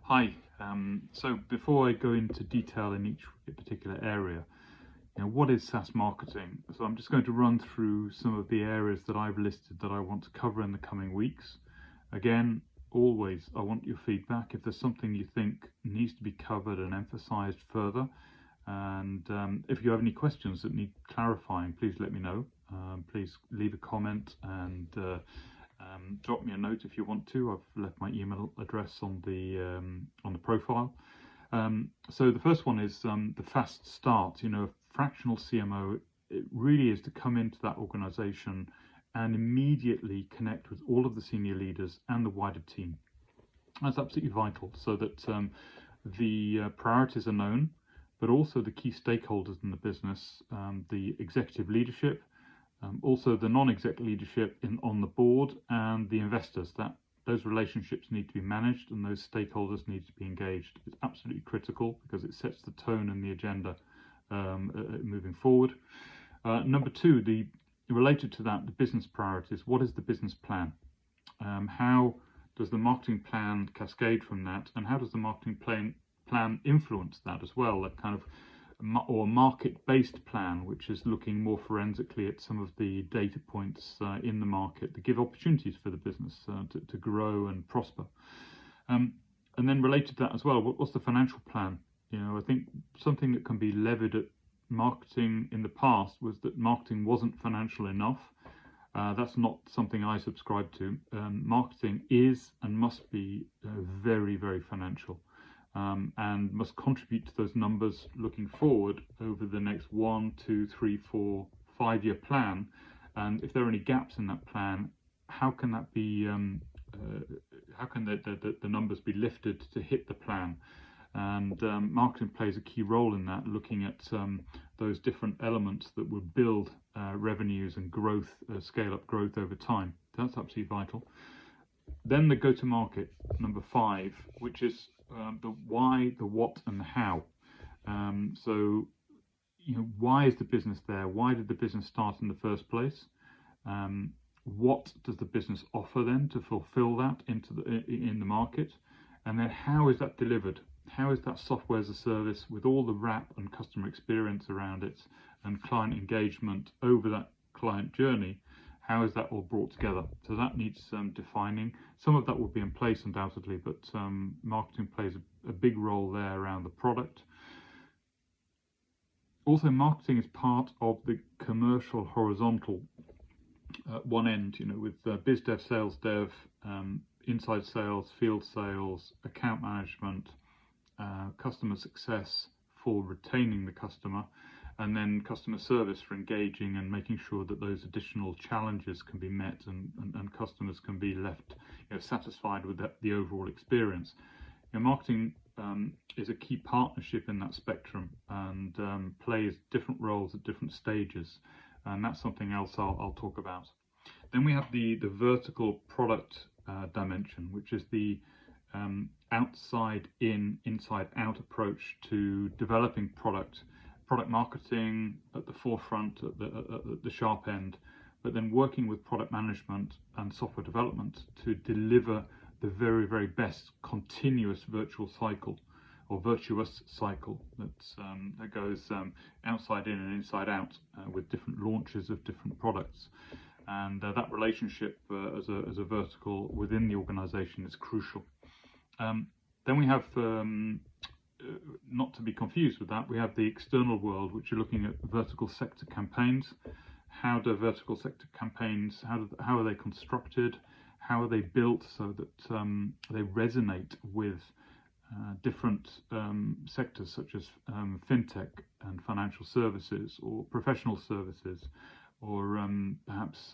Hi. So before I go into detail in each particular area, what is SaaS marketing? So I'm just going to run through some of the areas that I've listed that I want to cover in the coming weeks. Again, always, I want your feedback. If there's something you think needs to be covered and emphasized further, and if you have any questions that need clarifying, please let me know. Please leave a comment and drop me a note if you want to. I've left my email address on the profile. So the first one is the fast start. A fractional CMO, it really is to come into that organization and immediately connect with all of the senior leaders and the wider team. That's absolutely vital so that the priorities are known, but also the key stakeholders in the business, the executive leadership, also the non-exec leadership on the board, and the investors. Those relationships need to be managed and those stakeholders need to be engaged. It's absolutely critical because it sets the tone and the agenda moving forward. Number two, related to that, the business priorities. What is the business plan? How does the marketing plan cascade from that, and how does the marketing plan influence that as well? That kind of or market-based plan, which is looking more forensically at some of the data points in the market that give opportunities for the business to grow and prosper. And then related to that as well, what's the financial plan? I think something that can be levied at marketing in the past was that marketing wasn't financial enough. That's not something I subscribe to. Marketing is and must be very, very financial. And must contribute to those numbers looking forward over the next 1, 2, 3, 4, 5-year plan. And if there are any gaps in that plan, how can that be? How can the numbers be lifted to hit the plan? And marketing plays a key role in that, looking at those different elements that will build revenues and growth, scale up growth over time. That's absolutely vital. Then the go-to-market, number 5, which is the why, the what, and the how. So, why is the business there? Why did the business start in the first place? What does the business offer then to fulfill that in the market? And then how is that delivered? How is that software as a service with all the wrap and customer experience around it and client engagement over that client journey? How is that all brought together? So that needs defining. Some of that will be in place undoubtedly, but marketing plays a big role there around the product. Also, marketing is part of the commercial horizontal one end, with biz dev, sales dev, inside sales, field sales, account management, customer success for retaining the customer, and then customer service for engaging and making sure that those additional challenges can be met and customers can be left satisfied with the overall experience. Marketing is a key partnership in that spectrum and plays different roles at different stages, and that's something else I'll talk about. Then we have the vertical product dimension, which is the outside in, inside out approach to developing product marketing at the forefront, at the sharp end, but then working with product management and software development to deliver the very, very best continuous virtuous cycle that goes outside in and inside out with different launches of different products. And that relationship as a vertical within the organization is crucial. Then we have, not to be confused with that, we have the external world, which are looking at vertical sector campaigns. How do vertical sector campaigns, how are they constructed? How are they built so that they resonate with different sectors such as fintech and financial services or professional services, or perhaps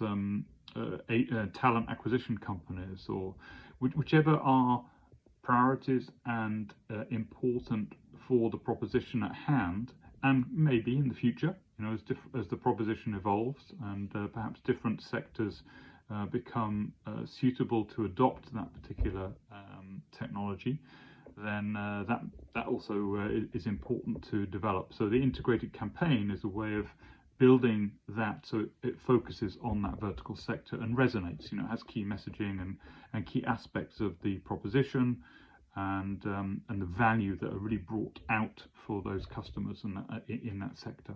talent acquisition companies, or whichever are priorities and important for the proposition at hand, and maybe in the future, as the proposition evolves and perhaps different sectors become suitable to adopt that particular technology, then that also is important to develop. So the integrated campaign is a way of building that so it focuses on that vertical sector and resonates, has key messaging and key aspects of the proposition, and the value that are really brought out for those customers and in that sector.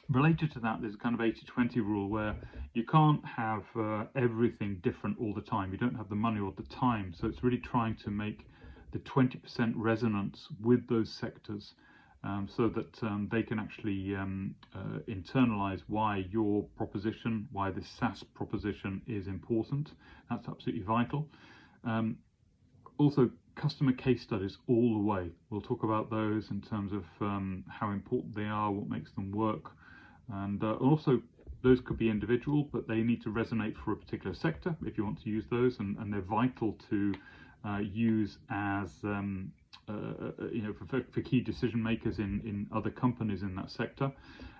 Related to that, there's a kind of 80-20 rule where you can't have everything different all the time. You don't have the money or the time, so it's really trying to make the 20% resonance with those sectors, so that they can actually internalize why your proposition, why this SaaS proposition is important. That's absolutely vital. Also, customer case studies all the way. We'll talk about those in terms of how important they are, what makes them work, and also those could be individual, but they need to resonate for a particular sector if you want to use those, and they're vital to use as for key decision makers in other companies in that sector,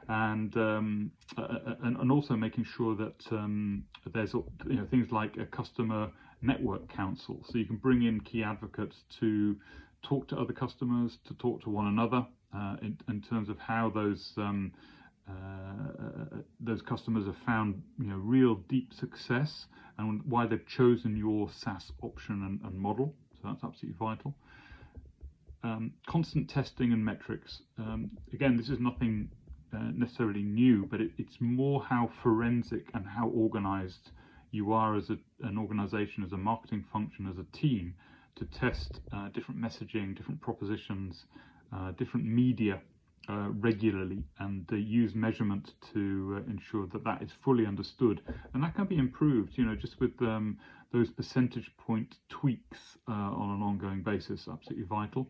and also making sure that there's things like a customer network council, so you can bring in key advocates to talk to other customers, to talk to one another in terms of how those customers have found real deep success and why they've chosen your SaaS option and model. So that's absolutely vital. Constant testing and metrics. Again, this is nothing necessarily new, but it's more how forensic and how organized you are as an organization, as a marketing function, as a team, to test different messaging, different propositions, different media regularly, and use measurement to ensure that is fully understood, and that can be improved just with those percentage point tweaks on an ongoing basis. Absolutely vital.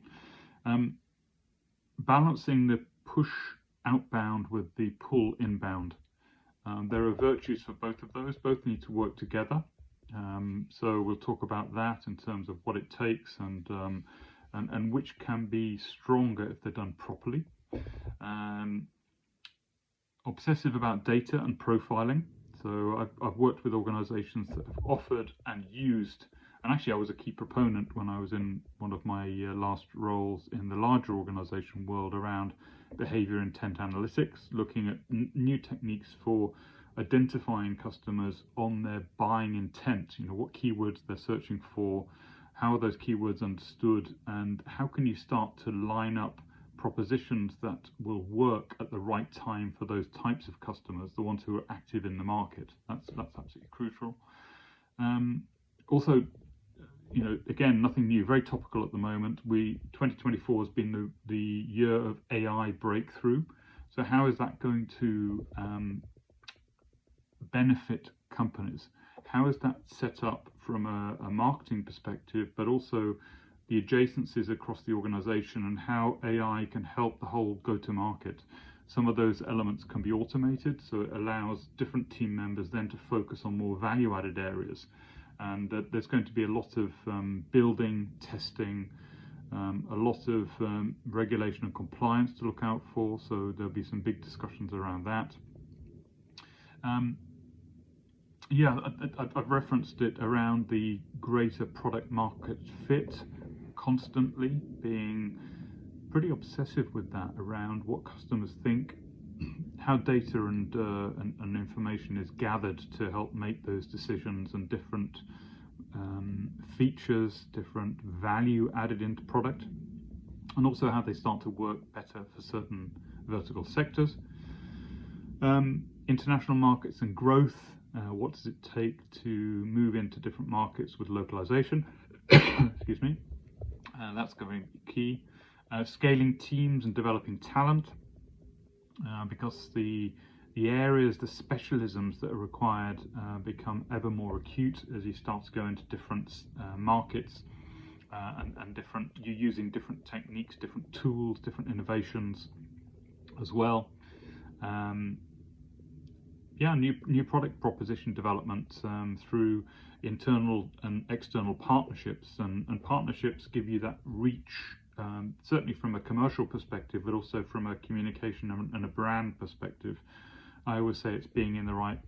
Balancing the push outbound with the pull inbound. There are virtues for both of those. Both need to work together. So we'll talk about that in terms of what it takes and which can be stronger if they're done properly. Obsessive about data and profiling. So I've worked with organizations that have offered and used, and actually I was a key proponent when I was in one of my last roles in the larger organization world around behavior intent analytics, looking at new techniques for identifying customers on their buying intent, what keywords they're searching for, how are those keywords understood, and how can you start to line up propositions that will work at the right time for those types of customers, the ones who are active in the market. That's absolutely crucial. Also, again, nothing new, very topical at the moment. 2024 has been the year of AI breakthrough. So how is that going to benefit companies? How is that set up from a marketing perspective, but also the adjacencies across the organization, and how AI can help the whole go-to-market? Some of those elements can be automated, so it allows different team members then to focus on more value-added areas. And there's going to be a lot of building, testing, a lot of regulation and compliance to look out for, so there'll be some big discussions around that. I've referenced it around the greater product market fit, constantly being pretty obsessive with that, around what customers think, how data and information is gathered to help make those decisions, and different features, different value added into product, and also how they start to work better for certain vertical sectors. International markets and growth. What does it take to move into different markets with localization? Excuse me. That's going to be key. Scaling teams and developing talent, because the areas, the specialisms that are required become ever more acute as you start to go into different markets, and you're using different techniques, different tools, different innovations as well. New product proposition development through internal and external partnerships, and partnerships give you that reach, certainly from a commercial perspective, but also from a communication and a brand perspective. I always say it's being in the right,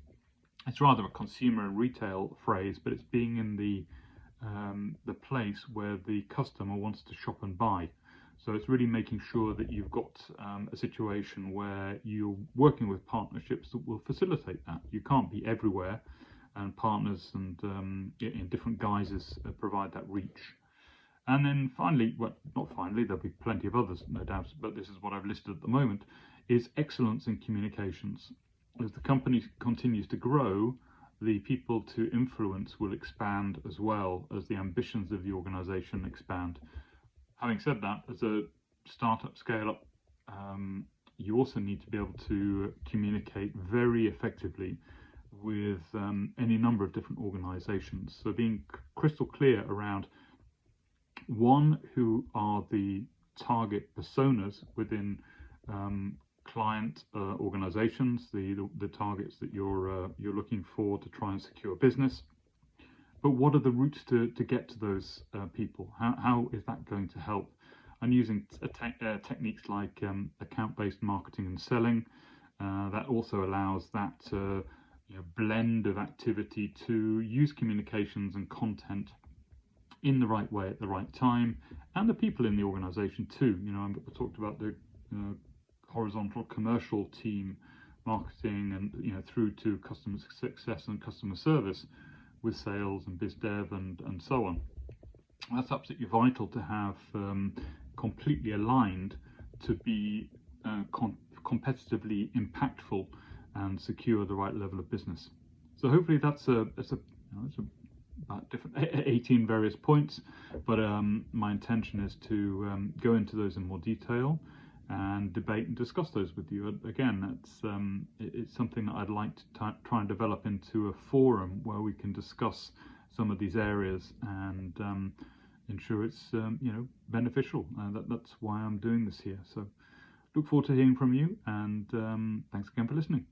it's rather a consumer and retail phrase, but it's being in the place where the customer wants to shop and buy. So it's really making sure that you've got a situation where you're working with partnerships that will facilitate that. You can't be everywhere, and partners and in different guises provide that reach. And then finally, well, not finally, there'll be plenty of others, no doubt, but this is what I've listed at the moment, is excellence in communications. As the company continues to grow, the people to influence will expand as well as the ambitions of the organization expand. Having said that, as a startup scale up, you also need to be able to communicate very effectively with any number of different organizations. So being crystal clear around one, who are the target personas within client organizations, the targets that you're looking for to try and secure business. But what are the routes to get to those people? How is that going to help? I'm using techniques like account-based marketing and selling. That also allows that blend of activity to use communications and content in the right way at the right time, and the people in the organization too. I talked about the horizontal commercial team, marketing, and through to customer success and customer service with sales and biz dev and so on. That's absolutely vital to have completely aligned to be competitively impactful and secure the right level of business. So hopefully that's about different 18 various points, but my intention is to go into those in more detail and debate and discuss those with you. Again, it's something that I'd like to try and develop into a forum where we can discuss some of these areas and ensure it's beneficial. That's why I'm doing this here. So look forward to hearing from you, and thanks again for listening.